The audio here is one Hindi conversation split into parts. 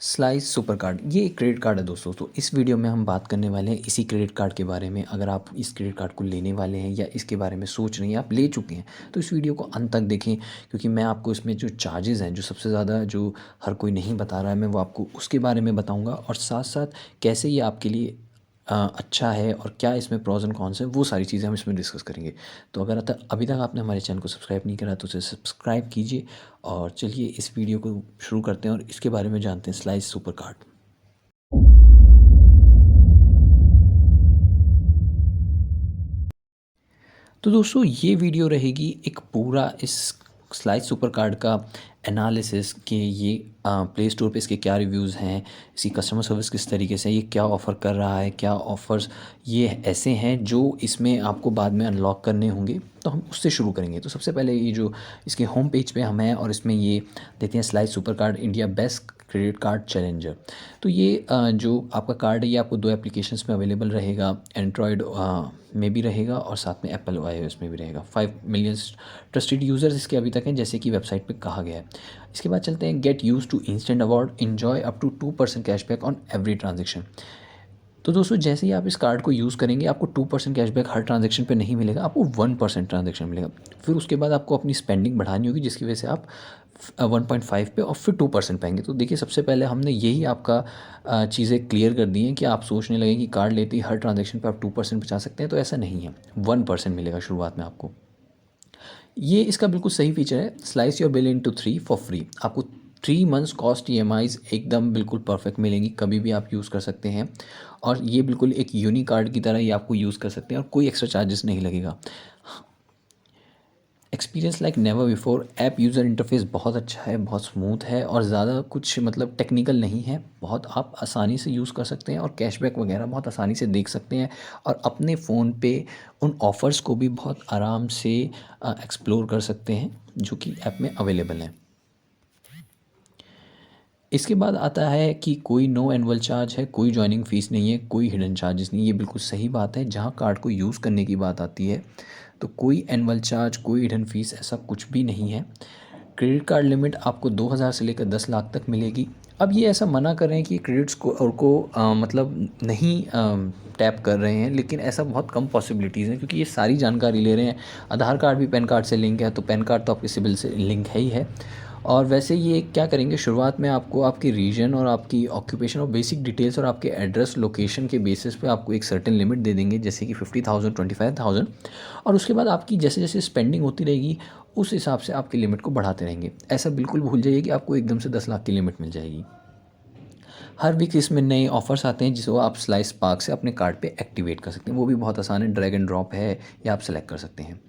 स्लाइस सुपर कार्ड ये एक क्रेडिट कार्ड है दोस्तों। तो इस वीडियो में हम बात करने वाले हैं इसी क्रेडिट कार्ड के बारे में। अगर आप इस क्रेडिट कार्ड को लेने वाले हैं या इसके बारे में सोच रहे हैं, आप ले चुके हैं, तो इस वीडियो को अंत तक देखें, क्योंकि मैं आपको इसमें जो चार्जेस हैं, जो सबसे ज़्यादा जो हर कोई नहीं बता रहा है, मैं वो आपको उसके बारे में बताऊँगा। और साथ साथ कैसे ये आपके लिए अच्छा है और क्या इसमें प्रॉज एंड कॉन्स हैं, वो सारी चीज़ें हम इसमें डिस्कस करेंगे। तो अगर अभी तक आपने हमारे चैनल को सब्सक्राइब नहीं करा तो उसे सब्सक्राइब कीजिए। और चलिए इस वीडियो को शुरू करते हैं और इसके बारे में जानते हैं, स्लाइस सुपर कार्ड। तो दोस्तों ये वीडियो रहेगी एक पूरा इस स्लाइस सुपर कार्ड का एनालिसिस कि ये प्ले स्टोर पे इसके क्या रिव्यूज़ हैं, इसकी कस्टमर सर्विस किस तरीके से, ये क्या ऑफ़र कर रहा है, क्या ऑफ़र्स ये ऐसे हैं जो इसमें आपको बाद में अनलॉक करने होंगे। तो हम उससे शुरू करेंगे। तो सबसे पहले ये जो इसके होम पेज पे हम हैं और इसमें ये देते हैं slice super card India best credit card challenger. तो ये जो आपका कार्ड है ये आपको 2 एप्लीकेशंस में अवेलेबल रहेगा। एंड्रॉयड में भी रहेगा और साथ में एप्पल iOS में भी रहेगा। 5 मिलियन ट्रस्टेड यूज़र्स इसके अभी तक हैं, जैसे कि वेबसाइट पे कहा गया है। इसके बाद चलते हैं, get use to instant award, enjoy up to 2% cashback on every transaction. तो दोस्तों जैसे ही आप इस कार्ड को यूज़ करेंगे, आपको 2% कैशबैक हर ट्रांजेक्शन पे नहीं मिलेगा, आपको 1% ट्रांजेक्शन मिलेगा। फिर उसके बाद आपको अपनी स्पेंडिंग बढ़ानी होगी, जिसकी वजह से आप 1.5 पे और फिर 2% पाएंगे। तो देखिए सबसे पहले हमने यही आपका चीज़ें क्लियर कर दी हैं कि आप सोचने लगे कि कार्ड लेते ही हर ट्रांजेक्शन पे आप 2% बचा सकते हैं, तो ऐसा नहीं है। 1% मिलेगा शुरुआत में आपको। ये इसका बिल्कुल सही फीचर है, slice your bill into 3 for free. आपको 3 मंथ्स कॉस्ट EMIs एकदम बिल्कुल परफेक्ट मिलेंगी, कभी भी आप यूज़ कर सकते हैं। और ये बिल्कुल एक यूनिक कार्ड की तरह ये आपको यूज़ कर सकते हैं और कोई एक्स्ट्रा चार्जेस नहीं लगेगा। Experience like never before, app user interface बहुत अच्छा है, बहुत स्मूथ है और ज़्यादा कुछ मतलब टेक्निकल नहीं है। बहुत आप आसानी से यूज़ कर सकते हैं और कैशबैक वगैरह बहुत आसानी से देख सकते हैं और अपने फ़ोन पे उन ऑफ़र्स को भी बहुत आराम से एक्सप्लोर कर सकते हैं जो कि ऐप में अवेलेबल हैं। इसके बाद आता है कि कोई नो एनुअल चार्ज है, कोई जॉइनिंग फ़ीस नहीं है, कोई हिडन चार्जेस नहीं है। ये बिल्कुल सही बात है। जहाँ कार्ड को यूज़ करने की बात आती है तो कोई एनुअल चार्ज, कोई हिडन फ़ीस ऐसा कुछ भी नहीं है। क्रेडिट कार्ड लिमिट आपको 2000 से लेकर 10 लाख तक मिलेगी। अब ये ऐसा मना कर रहे हैं कि क्रेडिट स्कोर को मतलब नहीं टैप कर रहे हैं, लेकिन ऐसा बहुत कम पॉसिबिलिटीज़ हैं, क्योंकि ये सारी जानकारी ले रहे हैं। आधार कार्ड भी पैन कार्ड से लिंक है, तो पैन कार्ड तो आपके सिबिल से लिंक है ही है। और वैसे ये क्या करेंगे, शुरुआत में आपको आपकी रीजन और आपकी ऑक्यूपेशन और बेसिक डिटेल्स और आपके एड्रेस लोकेशन के बेसिस पे आपको एक सर्टेन लिमिट दे देंगे, जैसे कि 50,000, 25,000। और उसके बाद आपकी जैसे जैसे स्पेंडिंग होती रहेगी उस हिसाब से आपकी लिमिट को बढ़ाते रहेंगे। ऐसा बिल्कुल भूल जाइए कि आपको एकदम से 10 लाख की लिमिट मिल जाएगी। हर वीक इसमें नए ऑफ़र्स आते हैं जिसको आप स्लाइस पार्क से अपने कार्ड पे एक्टिवेट कर सकते हैं। वो भी बहुत आसान है, ड्रैग एंड ड्रॉप है, या आप सेलेक्ट कर सकते हैं।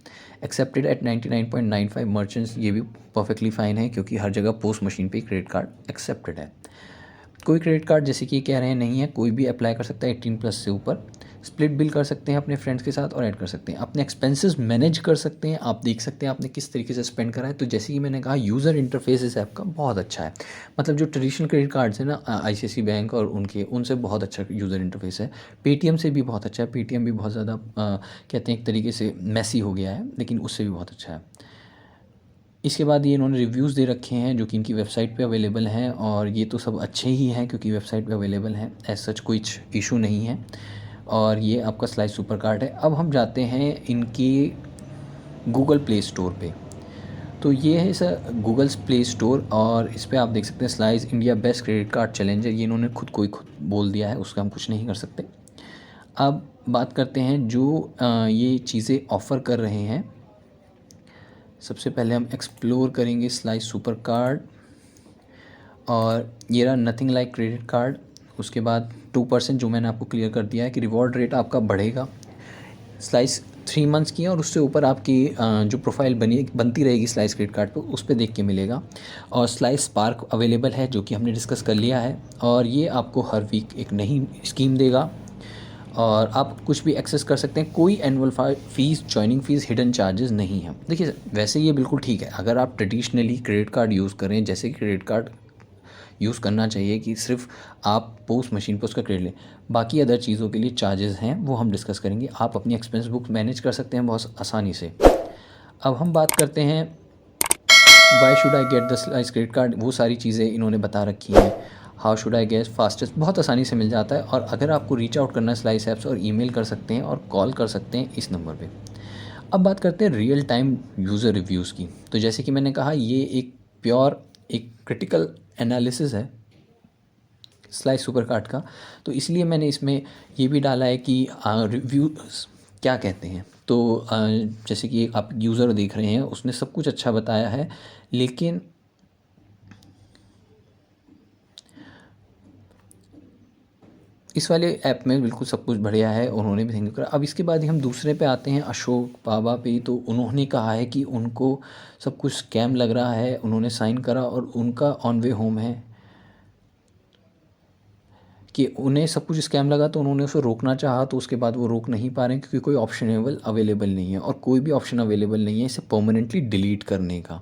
एक्सेप्टेड एट 99.95 मर्चेंट्स, ये भी परफेक्टली फ़ाइन है, क्योंकि हर जगह पोस्ट मशीन पे क्रेडिट कार्ड एक्सेप्टेड है। कोई क्रेडिट कार्ड जैसे कि कह रहे हैं नहीं है, कोई भी अप्लाई कर सकता है 18+ से ऊपर। स्प्लिट बिल कर सकते हैं अपने फ्रेंड्स के साथ और ऐड कर सकते हैं। अपने एक्सपेंसेस मैनेज कर सकते हैं, आप देख सकते हैं आपने किस तरीके से स्पेंड करा है। तो जैसे कि मैंने कहा, यूज़र इंटरफेस इस ऐप का बहुत अच्छा है। मतलब जो ट्रेडिशनल क्रेडिट कार्ड्स हैं ना, ICICI बैंक और उनसे बहुत अच्छा यूज़र इंटरफेस है। पेटीएम से भी बहुत अच्छा है। पेटीएम भी बहुत ज़्यादा कहते हैं एक तरीके से मैसी हो गया है, लेकिन उससे भी बहुत अच्छा है। इसके बाद ये इन्होंने रिव्यूज़ दे रखे हैं जो कि इनकी वेबसाइट पे अवेलेबल हैं, और ये तो सब अच्छे ही हैं क्योंकि वेबसाइट पे अवेलेबल हैं। एज़ सच कुछ इशू नहीं है। और ये आपका स्लाइस सुपर कार्ड है। अब हम जाते हैं इनकी गूगल प्ले स्टोर पे। तो ये है सर गूगल्स प्ले स्टोर, और इस पे आप देख सकते हैं slice India best credit card challenger. ये इन्होंने खुद बोल दिया है, उसका हम कुछ नहीं कर सकते। अब बात करते हैं जो ये चीज़ें ऑफ़र कर रहे हैं। सबसे पहले हम एक्सप्लोर करेंगे स्लाइस सुपर कार्ड, और ये रहा नथिंग लाइक क्रेडिट कार्ड। उसके बाद 2% जो मैंने आपको क्लियर कर दिया है कि रिवॉर्ड रेट आपका बढ़ेगा। स्लाइस 3 मंथ्स की है और उससे ऊपर आपकी जो प्रोफाइल बनती रहेगी स्लाइस क्रेडिट कार्ड पर, उस पर देख के मिलेगा। और स्लाइस स्पार्क अवेलेबल है, जो कि हमने डिस्कस कर लिया है, और ये आपको हर वीक एक नई स्कीम देगा और आप कुछ भी एक्सेस कर सकते हैं। कोई annual fees, joining fees, hidden charges नहीं है। देखिए वैसे ये बिल्कुल ठीक है अगर आप ट्रेडिशनली क्रेडिट कार्ड यूज़ करें, जैसे कि क्रेडिट कार्ड यूज़ करना चाहिए कि सिर्फ आप पोस्ट मशीन पर उसका क्रेडिट लें। बाकी अदर चीज़ों के लिए चार्जेस हैं, वो हम डिस्कस करेंगे। आप अपनी एक्सपेंस बुक मैनेज कर सकते हैं बहुत आसानी से। अब हम बात करते हैं why should I get the slice credit card. वो सारी चीज़ें इन्होंने बता रखी हैं। How should I get fastest, बहुत आसानी से मिल जाता है। और अगर आपको रीच आउट करना है स्लाइस ऐप से, और ईमेल कर सकते हैं और कॉल कर सकते हैं इस नंबर पे। अब बात करते हैं रियल टाइम यूज़र रिव्यूज़ की। तो जैसे कि मैंने कहा, ये एक प्योर एक क्रिटिकल एनालिसिस है स्लाइस सुपर कार्ट का, तो इसलिए मैंने इसमें ये भी डाला है कि रिव्यूज़ क्या कहते हैं। तो जैसे कि आप यूज़र देख रहे हैं, उसने सब कुछ अच्छा बताया है, लेकिन इस वाले ऐप में बिल्कुल सब कुछ बढ़िया है, उन्होंने भी थैंक यू करा। अब इसके बाद ही हम दूसरे पे आते हैं, अशोक बाबा पे। तो उन्होंने कहा है कि उनको सब कुछ स्कैम लग रहा है, उन्होंने साइन करा और उनका ऑन वे होम है, कि उन्हें सब कुछ स्कैम लगा, तो उन्होंने उसे रोकना चाहा, तो उसके बाद वो रोक नहीं पा रहे हैं क्योंकि कोई ऑप्शन अवेलेबल नहीं है, और कोई भी ऑप्शन अवेलेबल नहीं है इसे परमानेंटली डिलीट करने का।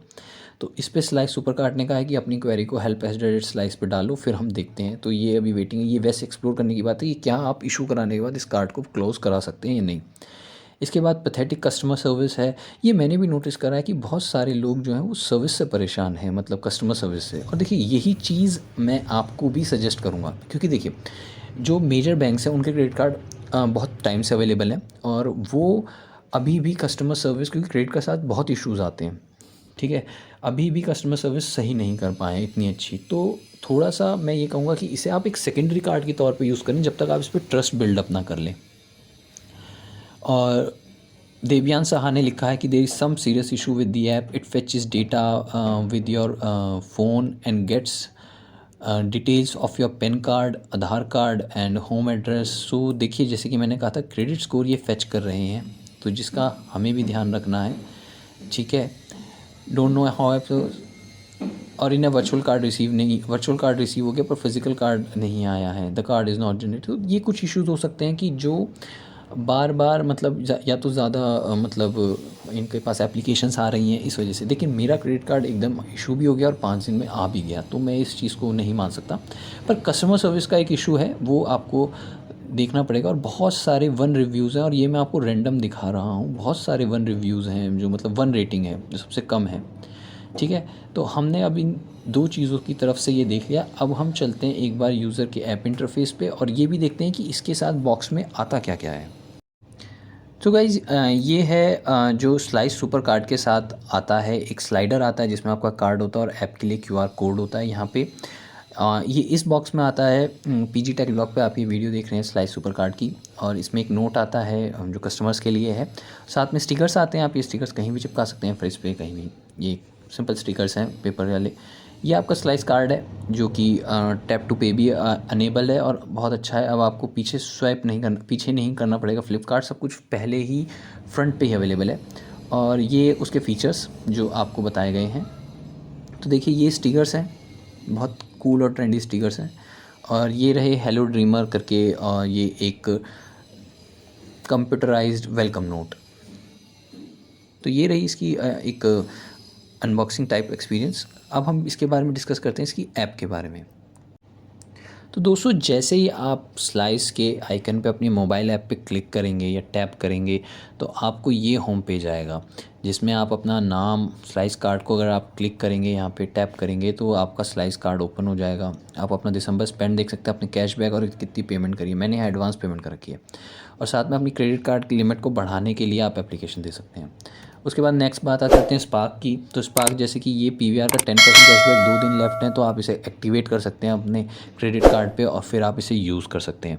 तो इस पे स्लाइस सुपर कार्ट ने कहा है कि अपनी क्वेरी को help@slice पे डालो, फिर हम देखते हैं। तो ये अभी वेटिंग है, ये वैसे एक्सप्लोर करने की बात है कि क्या आप इशू कराने के बाद इस कार्ड को क्लोज़ करा सकते हैं या नहीं। इसके बाद पैथेटिक कस्टमर सर्विस है। ये मैंने भी नोटिस करा है कि बहुत सारे लोग जो हैं वो सर्विस से परेशान हैं, मतलब कस्टमर सर्विस से। और देखिए, यही चीज़ मैं आपको भी सजेस्ट करूँगा, क्योंकि देखिए, जो मेजर बैंक्स हैं उनके क्रेडिट कार्ड बहुत टाइम से अवेलेबल हैं, और वो अभी भी कस्टमर सर्विस, क्योंकि क्रेडिट के साथ बहुत इश्यूज़ आते हैं, ठीक है, अभी भी कस्टमर सर्विस सही नहीं कर पाए हैं इतनी अच्छी। तो थोड़ा सा मैं ये कहूँगा कि इसे आप एक सेकेंडरी कार्ड के तौर पे यूज़ करें, जब तक आप इस पर ट्रस्ट बिल्डअप ना कर लें। और देवयान साहा ने लिखा है कि there is some serious issue with the app, it fetches data with your phone and gets details of your PAN card, Aadhaar card and home address. So देखिए, जैसे कि मैंने कहा था, क्रेडिट स्कोर ये फेच कर रहे हैं, तो जिसका हमें भी ध्यान रखना है, ठीक है। डोंट नो हाउ ऐप, और इन्हें वर्चुअल कार्ड रिसीव हो गया पर फिज़िकल कार्ड नहीं आया है, the card is not generated. तो ये कुछ इश्यूज़ हो सकते हैं कि जो बार बार, मतलब या तो ज़्यादा मतलब इनके पास एप्लीकेशंस आ रही हैं इस वजह से। लेकिन मेरा क्रेडिट कार्ड एकदम इशू भी हो गया और 5 दिन में आ भी गया, तो मैं इस चीज़ को नहीं मान सकता। पर कस्टमर सर्विस का एक इशू है, वो आपको देखना पड़ेगा। और बहुत सारे 1 रिव्यूज़ हैं, और ये मैं आपको रैंडम दिखा रहा हूँ, बहुत सारे 1 रिव्यूज़ हैं, जो मतलब 1 रेटिंग है, जो सबसे कम है, ठीक है। तो हमने अब इन 2 चीज़ों की तरफ से ये देख लिया। अब हम चलते हैं एक बार यूज़र के ऐप इंटरफेस पे, और ये भी देखते हैं कि इसके साथ बॉक्स में आता क्या क्या है। तो गाइज़, ये है जो स्लाइस सुपर कार्ड के साथ आता है, एक स्लाइडर आता है जिसमें आपका कार्ड होता है और ऐप के लिए QR कोड होता है यहाँ पे। ये इस बॉक्स में आता है। PG टेक ब्लॉग पे आप ये वीडियो देख रहे हैं स्लाइस सुपर कार्ड की, और इसमें एक नोट आता है जो कस्टमर्स के लिए है। साथ में स्टिकर्स आते हैं, आप ये स्टिकर्स कहीं भी चिपका सकते हैं, फ्रिज पे कहीं भी। ये सिंपल स्टिकर्स हैं पेपर वाले। ये आपका स्लाइस कार्ड है जो कि टैप टू पे भी अनेबल है, और बहुत अच्छा है। अब आपको पीछे पीछे नहीं करना पड़ेगा। फ्लिपकार्ट सब कुछ पहले ही फ्रंट पे ही अवेलेबल है, और ये उसके फीचर्स जो आपको बताए गए हैं। तो देखिए, ये स्टिकर्स हैं, बहुत कूल और ट्रेंडी स्टिकर्स हैं। और ये रहे हेलो ड्रीमर करके, और ये एक कंप्यूटराइज्ड वेलकम नोट। तो ये रही इसकी एक अनबॉक्सिंग टाइप एक्सपीरियंस। अब हम इसके बारे में डिस्कस करते हैं, इसकी ऐप के बारे में। तो दोस्तों, जैसे ही आप स्लाइस के आइकन पे अपनी मोबाइल ऐप पे क्लिक करेंगे या टैप करेंगे, तो आपको ये होम पेज आएगा, जिसमें आप अपना नाम, स्लाइस कार्ड को अगर आप क्लिक करेंगे, यहाँ पे टैप करेंगे, तो आपका स्लाइस कार्ड ओपन हो जाएगा। आप अपना दिसंबर स्पेंड देख सकते हैं, अपने कैशबैक और कितनी पेमेंट करी है। मैंने यहाँ एडवांस पेमेंट कर रखी है, और साथ में अपनी क्रेडिट कार्ड की लिमिट को बढ़ाने के लिए आप एप्लीकेशन दे सकते हैं। उसके बाद नेक्स्ट बात आ जाते हैं स्पार्क की। तो स्पार्क, जैसे कि ये PVR का 10% कैशबैक 2 दिन लेफ्ट हैं, तो आप इसे एक्टिवेट कर सकते हैं अपने क्रेडिट कार्ड पे, और फिर आप इसे यूज़ कर सकते हैं।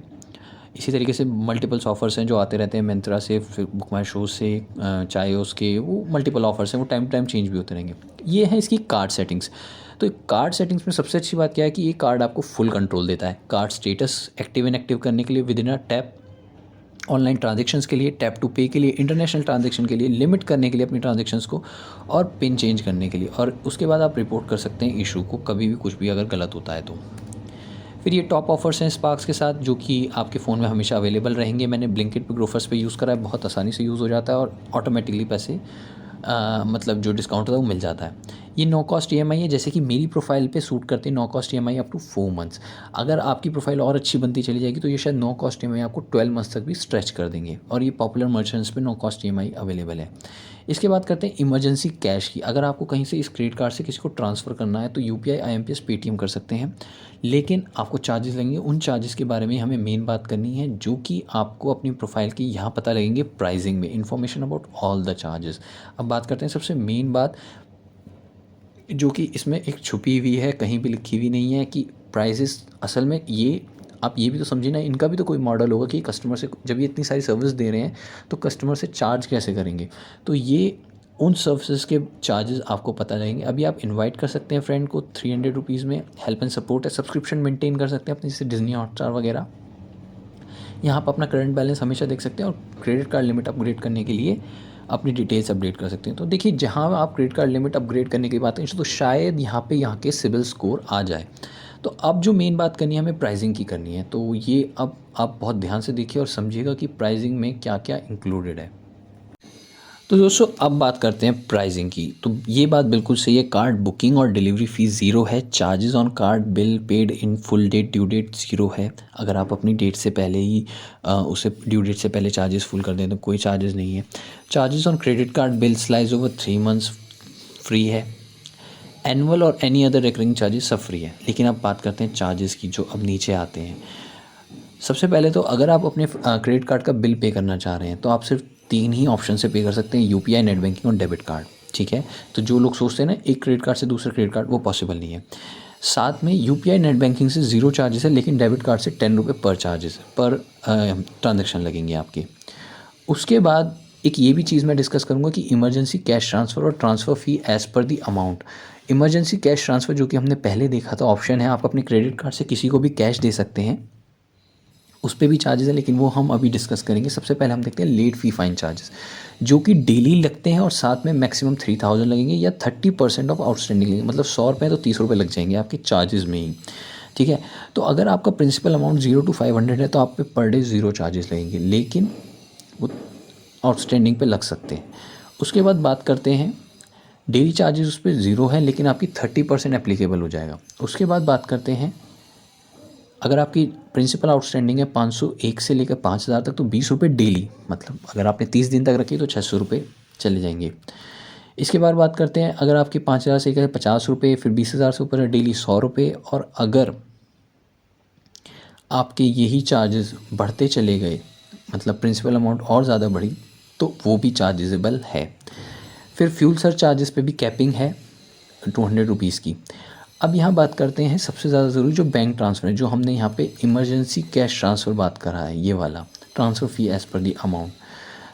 इसी तरीके से मल्टीपल ऑफ़र्स हैं जो आते रहते हैं, मिंत्रा से, फिर बुक माई शो से, चायोस के, वो मल्टीपल ऑफ़र्स हैं, वो टाइम टू टाइम चेंज भी होते रहेंगे। ये है इसकी कार्ड सेटिंग्स। तो कार्ड सेटिंग्स में सबसे अच्छी बात क्या है कि ये कार्ड आपको फुल कंट्रोल देता है। कार्ड स्टेटस एक्टिव इनएक्टिव करने के लिए with in a tap, online transactions के लिए, टैप टू पे के लिए, इंटरनेशनल ट्रांजेक्शन के लिए, लिमिट करने के लिए अपनी ट्रांजेक्शन्स को, और पिन चेंज करने के लिए। और उसके बाद आप रिपोर्ट कर सकते हैं इशू को, कभी भी कुछ भी अगर गलत होता है तो। फिर ये टॉप ऑफर्स हैं स्पार्क्स के साथ, जो कि आपके फ़ोन में हमेशा अवेलेबल रहेंगे। मैंने ब्लिंकिट पे, ग्रोफर्स पे यूज़ करा है, बहुत आसानी से यूज़ हो जाता है, और ऑटोमेटिकली पैसे मतलब जो डिस्काउंट होता है वो मिल जाता है। ये नो कॉस्ट ईएमआई है, जैसे कि मेरी प्रोफाइल पे सूट करते हैं no cost EMI up to 4 months. अगर आपकी प्रोफाइल और अच्छी बनती चली जाएगी तो ये शायद नो कॉस्ट ईएमआई आपको 12 मंथ्स तक भी स्ट्रेच कर देंगे, और ये पॉपुलर मर्चेंट्स पे नो कॉस्ट ईएमआई अवेलेबल है। इसके बाद करते हैं इमरजेंसी कैश की। अगर आपको कहीं से इस क्रेडिट कार्ड से किसी को ट्रांसफ़र करना है तो यूपीआई, आईएमपीएस, पेटीएम कर सकते हैं, लेकिन आपको चार्जेस लगेंगे। उन चार्जेस के बारे में हमें मेन बात करनी है, जो कि आपको अपनी प्रोफाइल की यहाँ पता लगेंगे प्राइसिंग में, information about all the charges. अब बात करते हैं सबसे मेन बात, जो कि इसमें एक छुपी हुई है, कहीं भी लिखी हुई नहीं है, कि प्राइजेस असल में ये, आप ये भी तो समझिए ना, इनका भी तो कोई मॉडल होगा कि कस्टमर से, जब ये इतनी सारी सर्विस दे रहे हैं तो कस्टमर से चार्ज कैसे करेंगे। तो ये उन सर्विसेज के चार्जेस आपको पता लगेंगे। अभी आप इनवाइट कर सकते हैं फ्रेंड को 300 रुपीज़ में, हेल्प एंड सपोर्ट है, सब्सक्रिप्शन मेंटेन कर सकते हैं अपने, जैसे डिज्नी हॉटस्टार वगैरह। यहाँ पर अपना करंट बैलेंस हमेशा देख सकते हैं, और क्रेडिट कार्ड लिमिट अपग्रेड करने के लिए अपनी डिटेल्स अपडेट कर सकते हैं। तो देखिए, जहाँ आप क्रेडिट कार्ड लिमिट अपग्रेड करने की बात करें तो शायद यहाँ के सिबिल स्कोर आ जाए। तो अब जो मेन बात करनी है, हमें प्राइसिंग की करनी है। तो ये अब आप बहुत ध्यान से देखिए और समझिएगा कि प्राइसिंग में क्या क्या इंक्लूडेड है। तो दोस्तों, अब बात करते हैं प्राइसिंग की। तो ये बात बिल्कुल सही है, कार्ड बुकिंग और डिलीवरी फ़ीस ज़ीरो है। Charges on card bill paid in full date due date zero है। अगर आप अपनी डेट से पहले ही उसे ड्यू डेट से पहले चार्जेस फुल कर दें तो कोई चार्जेस नहीं है। Charges on credit card bill स्लाइज over 3 months free है। एनुअल और एनी अदर रिकरिंग चार्जेस सब फ्री है। लेकिन अब बात करते हैं चार्जेस की, जो अब नीचे आते हैं। सबसे पहले तो अगर आप अपने क्रेडिट कार्ड का बिल पे करना चाह रहे हैं तो आप सिर्फ 3 ही ऑप्शन से पे कर सकते हैं, यूपीआई, नेट बैंकिंग और डेबिट कार्ड। ठीक है, तो जो लोग सोचते हैं ना एक क्रेडिट कार्ड से दूसरा क्रेडिट कार्ड, वो पॉसिबल नहीं है। साथ में यूपीआई, नेट बैंकिंग से ज़ीरो चार्जेस है, लेकिन डेबिट कार्ड से 10 रुपये पर चार्जेस पर ट्रांजेक्शन लगेंगे आपके। उसके बाद एक ये भी चीज़ मैं डिस्कस करूँगा कि इमरजेंसी कैश ट्रांसफ़र और transfer fee as per the amount. Emergency cash transfer, जो कि हमने पहले देखा था ऑप्शन है, आप अपने क्रेडिट कार्ड से किसी को भी कैश दे सकते हैं, उस पर भी चार्जेस है, लेकिन वो हम अभी डिस्कस करेंगे। सबसे पहले हम देखते हैं लेट फ़ी फाइन चार्जेस, जो कि डेली लगते हैं और साथ में मैक्सिमम 3000 लगेंगे या 30% ऑफ आउटस्टैंडिंग लगेंगे। मतलब 100 रुपये तो 30 रुपये लग जाएंगे आपके चार्जेस में ही। ठीक है, तो अगर आपका प्रिंसिपल अमाउंट 0 to 500 है तो आप पे पर डे ज़ीरो चार्जेस लगेंगे, लेकिन वो आउटस्टैंडिंग पे लग सकते हैं। उसके बाद बात करते हैं डेली चार्जेस, उस पर ज़ीरो है, लेकिन आपकी 30% एप्लीकेबल हो जाएगा। उसके बाद बात करते हैं, अगर आपकी प्रिंसिपल आउटस्टैंडिंग है 501 से लेकर 5000 तक तो 20 रुपये डेली, मतलब अगर आपने 30 दिन तक रखी तो 600 रुपये चले जाएंगे। इसके बाद बात करते हैं, अगर आपके 5000 से लेकर 50 रुपये, फिर 20,000 से ऊपर है डेली 100 रुपये, और अगर आपके यही चार्जेस बढ़ते चले गए, मतलब प्रिंसिपल अमाउंट और ज़्यादा बढ़ी, तो वो भी चार्जेजेबल है। फिर फ्यूल सर चार्जेस पे भी कैपिंग है 200 रुपीज़ की। अब यहाँ बात करते हैं सबसे ज़्यादा ज़रूरी, जो बैंक ट्रांसफ़र है, जो हमने यहाँ पे इमरजेंसी कैश ट्रांसफ़र बात करा है, ये वाला transfer fee as per the amount.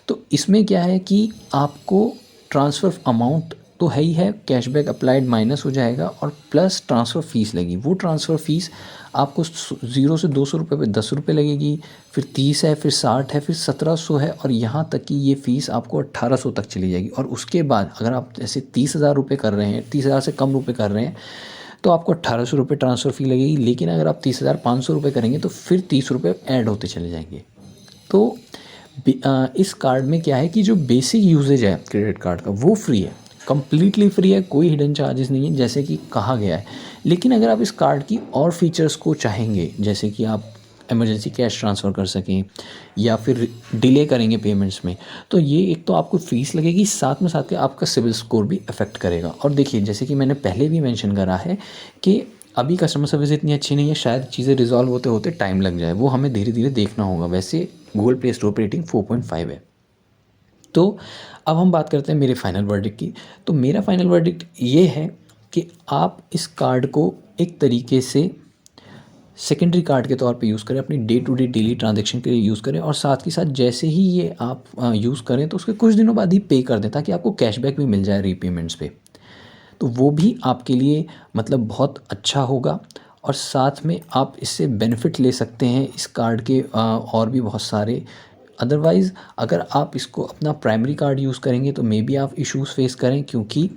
तो इसमें क्या है कि आपको ट्रांसफ़र अमाउंट तो है ही है, कैशबैक अप्लाइड माइनस हो जाएगा और प्लस ट्रांसफ़र फ़ीस लगी। वो ट्रांसफ़र फ़ीस आपको 0 से 200 रुपये पे 10 रुपये लगेगी, फिर 30 है, फिर 60 है, फिर 1700 है, और यहाँ तक कि ये फ़ीस आपको 1800 तक चली जाएगी। और उसके बाद अगर आप जैसे 30,000 रुपये कर रहे हैं, 30,000 से कम रुपये कर रहे हैं, तो आपको 1800 रुपये ट्रांसफ़र फ़ी लगेगी। लेकिन अगर आप 30,500 रुपये करेंगे तो फिर 30 रुपये ऐड होते चले जाएंगे। तो इस कार्ड में क्या है कि जो बेसिक यूजेज है क्रेडिट कार्ड का वो फ्री है, कम्प्लीटली फ्री है, कोई हिडन चार्जेस नहीं है जैसे कि कहा गया है। लेकिन अगर आप इस कार्ड की और फीचर्स को चाहेंगे, जैसे कि आप इमरजेंसी कैश ट्रांसफ़र कर सकें या फिर डिले करेंगे पेमेंट्स में, तो ये एक तो आपको फ़ीस लगेगी, साथ में साथ के आपका सिबिल स्कोर भी अफेक्ट करेगा। और देखिए, जैसे कि मैंने पहले भी मेंशन करा है कि अभी कस्टमर सर्विस इतनी अच्छी नहीं है, शायद चीज़ें रिजॉल्व होते होते टाइम लग जाए, वो हमें धीरे धीरे देखना होगा। वैसे गूगल प्ले स्टोर पर रेटिंग 4.5 है। तो अब हम बात करते हैं मेरे फाइनल वर्डिक्ट की। तो मेरा फाइनल वर्डिक्ट ये है कि आप इस कार्ड को एक तरीके से सेकेंडरी कार्ड के तौर पे यूज़ करें, अपनी day to day daily transaction के लिए यूज़ करें, और साथ ही साथ जैसे ही ये आप यूज़ करें तो उसके कुछ दिनों बाद ही पे कर दें, ताकि आपको कैशबैक भी मिल जाए रीपेमेंट्स पे। तो वो भी आपके लिए मतलब बहुत अच्छा होगा, और साथ में आप इससे बेनिफिट ले सकते हैं इस कार्ड के और भी बहुत सारे। अदरवाइज़ अगर आप इसको अपना प्राइमरी कार्ड यूज़ करेंगे तो मे बी आप इश्यूज़ फेस करें, क्योंकि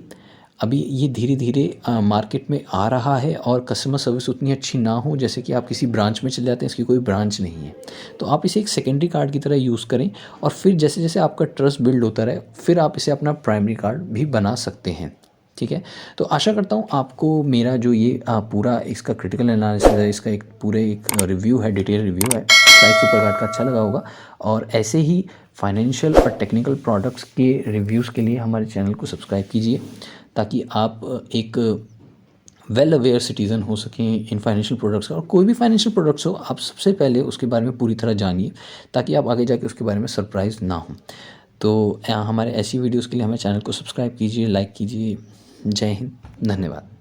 अभी ये धीरे धीरे मार्केट में आ रहा है और कस्टमर सर्विस उतनी अच्छी ना हो, जैसे कि आप किसी ब्रांच में चले जाते हैं, इसकी कोई ब्रांच नहीं है। तो आप इसे एक सेकेंडरी कार्ड की तरह यूज़ करें, और फिर जैसे जैसे आपका ट्रस्ट बिल्ड होता रहे, फिर आप इसे अपना प्राइमरी कार्ड भी बना सकते हैं। ठीक है। तो आशा करता हूँ आपको मेरा जो ये पूरा इसका क्रिटिकल एनालिसिस है, इसका एक पूरे एक रिव्यू है, डिटेल रिव्यू है, शायद सुपरकार्ड का अच्छा लगा होगा। और ऐसे ही फाइनेंशियल और टेक्निकल प्रोडक्ट्स के रिव्यूज़ के लिए हमारे चैनल को सब्सक्राइब कीजिए, ताकि आप एक वेल अवेयर सिटीज़न हो सकें इन फाइनेंशियल प्रोडक्ट्स का। और कोई भी फाइनेंशियल प्रोडक्ट्स हो, आप सबसे पहले उसके बारे में पूरी तरह जानिए, ताकि आप आगे जाके उसके बारे में सरप्राइज़ ना हो। तो हमारे ऐसी वीडियोज़ के लिए हमारे चैनल को सब्सक्राइब कीजिए, लाइक कीजिए। जय हिंद, धन्यवाद।